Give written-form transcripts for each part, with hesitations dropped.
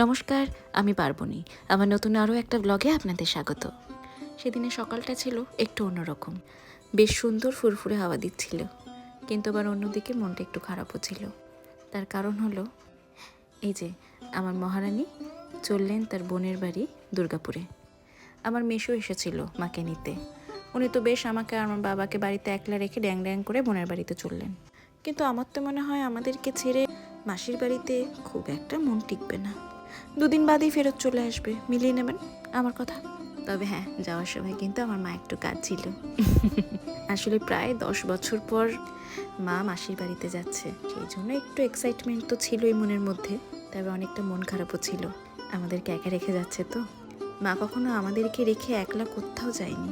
নমস্কার, আমি পার্বণী। আমার নতুন আরও একটা ব্লগে আপনাদের স্বাগত। সেদিনের সকালটা ছিল একটু অন্যরকম। বেশ সুন্দর ফুরফুরে হাওয়া দিচ্ছিল, কিন্তু আবার অন্যদিকে মনটা একটু খারাপও ছিল। তার কারণ হলো এই যে আমার মহারানী চললেন তার বোনের বাড়ি দুর্গাপুরে। আমার মেশো এসেছিল মাকে নিতে। উনি তো বেশ আমাকে আর আমার বাবাকে বাড়িতে একলা রেখে ড্যাং ড্যাং করে বোনের বাড়িতে চললেন। কিন্তু আমার তো মনে হয় আমাদেরকে ছেড়ে মাসির বাড়িতে খুব একটা মন টিকবে না। দুদিন বাদেই ফেরত চলে আসবে, মিলিয়ে নেবেন আমার কথা। তবে হ্যাঁ, যাওয়ার সময় কিন্তু আমার মা একটু কাজ ছিল। আসলে প্রায় 10 বছর পর মা মাসির বাড়িতে যাচ্ছে, সেই জন্য একটু এক্সাইটমেন্ট তো ছিলই মনের মধ্যে। তবে অনেকটা মন খারাপও ছিল, আমাদেরকে একা রেখে যাচ্ছে তো। মা কখনো আমাদেরকে রেখে একলা কোথাও যায়নি,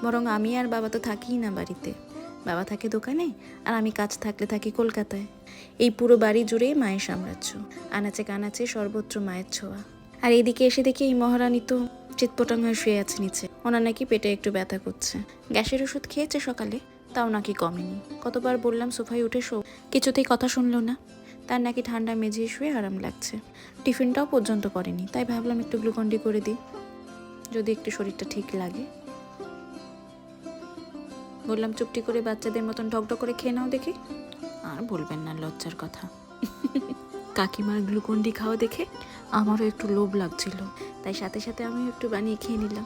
বরং আমি আর বাবা তো থাকিই না বাড়িতে। বাবা থাকে দোকানে, আর আমি কাজ থাকলে থাকি কলকাতায়। এই পুরো বাড়ি জুড়েই মায়ের সাম্রাজ্য, আনাচে কানাচে সর্বত্র মায়ের ছোঁয়া। আর এইদিকে এসে দেখি এই মহারানী তো চিৎপটাং হয়ে শুয়ে আছে নিচে। ওনার নাকি পেটে একটু ব্যথা করছে। গ্যাসের ওষুধ খেয়েছে সকালে, তাও নাকি কমেনি। কতবার বললাম সোফায় উঠে শো, কিছুতেই কথা শুনলো না। তার নাকি ঠান্ডা মেঝে শুয়ে আরাম লাগছে। টিফিনটাও পর্যন্ত করেনি, তাই ভাবলাম একটু গ্লুকন্ডি করে দিই, যদি একটু শরীরটা ঠিক লাগে। বললাম চুপটি করে বাচ্চাদের মতন ঢকঢক করে খেয়ে নাও দেখি। আর বলবেন না লজ্জার কথা। কাকিমার গ্লুকন্ডি খাওয়া দেখে আমারও একটু লোভ লাগছিল, তাই সাথে সাথে আমিও একটু বানিয়ে খেয়ে নিলাম।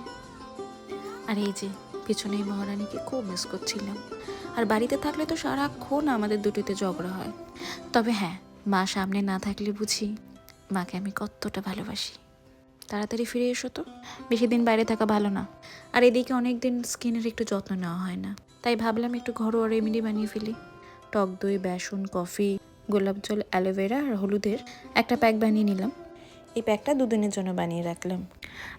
আর এই যে পিছনে মহারানীকে খুব মিস করছিলাম। আর বাড়িতে থাকলে তো সারাক্ষণ আমাদের দুটিতে ঝগড়া হয়। তবে হ্যাঁ, মা সামনে না থাকলে বুঝি মাকে আমি কতটা ভালোবাসি। তাড়াতাড়ি ফিরে এসো তো, বেশি দিন বাইরে থাকা ভালো না। আর এদিকে অনেক দিন স্কিনের একটু যত্ন নেওয়া হয় না, তাই ভাবলাম একটু ঘরোয়া রেমেডি বানিয়ে ফেলি। টক দই, বেসন, কফি, গোলাপ জল, অ্যালোভেরা আর হলুদের একটা প্যাক বানিয়ে নিলাম। এই প্যাকটা 2 দিনের জন্য বানিয়ে রাখলাম,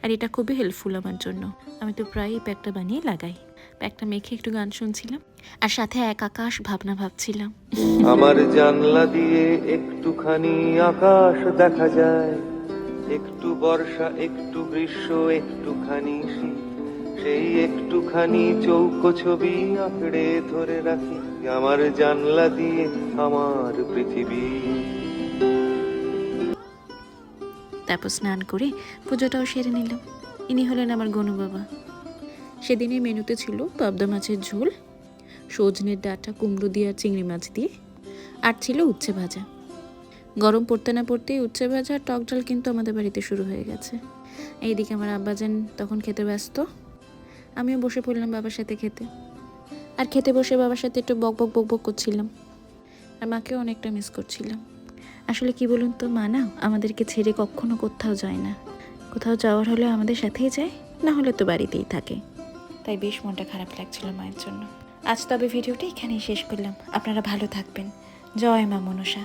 আর এটা খুবই হেল্পফুল আমার জন্য। আমি তো প্রায় এই প্যাকটা বানিয়ে লাগাই। প্যাকটা মেখে একটু গান শুনছিলাম, আর সাথে এক আকাশ ভাবনা ভাবছিলাম। আমার জানলা দিয়ে একটুখানি আকাশ দেখা যায়, একটু বর্ষা, একটু গ্রীষ্ম, একটুখানি শীত। সেই একটুখানি চৌকো ছবি আঁকড়ে ধরে রাখি আমার জানলা দিয়ে আমার পৃথিবী। তারপর স্নান করে পুজোটাও সেরে নিলাম। ইনি হলেন আমার গনু বাবা। সেদিনের মেনুতে ছিল পাবদা মাছের ঝোল, সজনের ডাঁটা, কুমড়ো দিয়ে আর চিংড়ি মাছ দিয়ে, আর ছিল উচ্ছে ভাজা। গরম পড়তে না পড়তেই উচ্ছে ভাজা আর টক ডাল কিন্তু আমাদের বাড়িতে শুরু হয়ে গেছে। এইদিকে আমার আব্বাজান তখন খেতে ব্যস্ত, আমিও বসে পড়লাম বাবার সাথে খেতে। আর খেতে বসে বাবার সাথে একটু বক বক বক বক করছিলাম, আর মাকেও অনেকটা মিস করছিলাম। আসলে কি বলুন তো, মা না আমাদেরকে ছেড়ে কখনো কোথাও যায় না। কোথাও যাওয়ার হলে আমাদের সাথেই যায়, না হলে তো বাড়িতেই থাকে। তাই বেশ মনটা খারাপ লাগছিল মায়ের জন্য। আজ তবে ভিডিওটা এখানেই শেষ করলাম। আপনারা ভালো থাকবেন। জয় মা মনসা।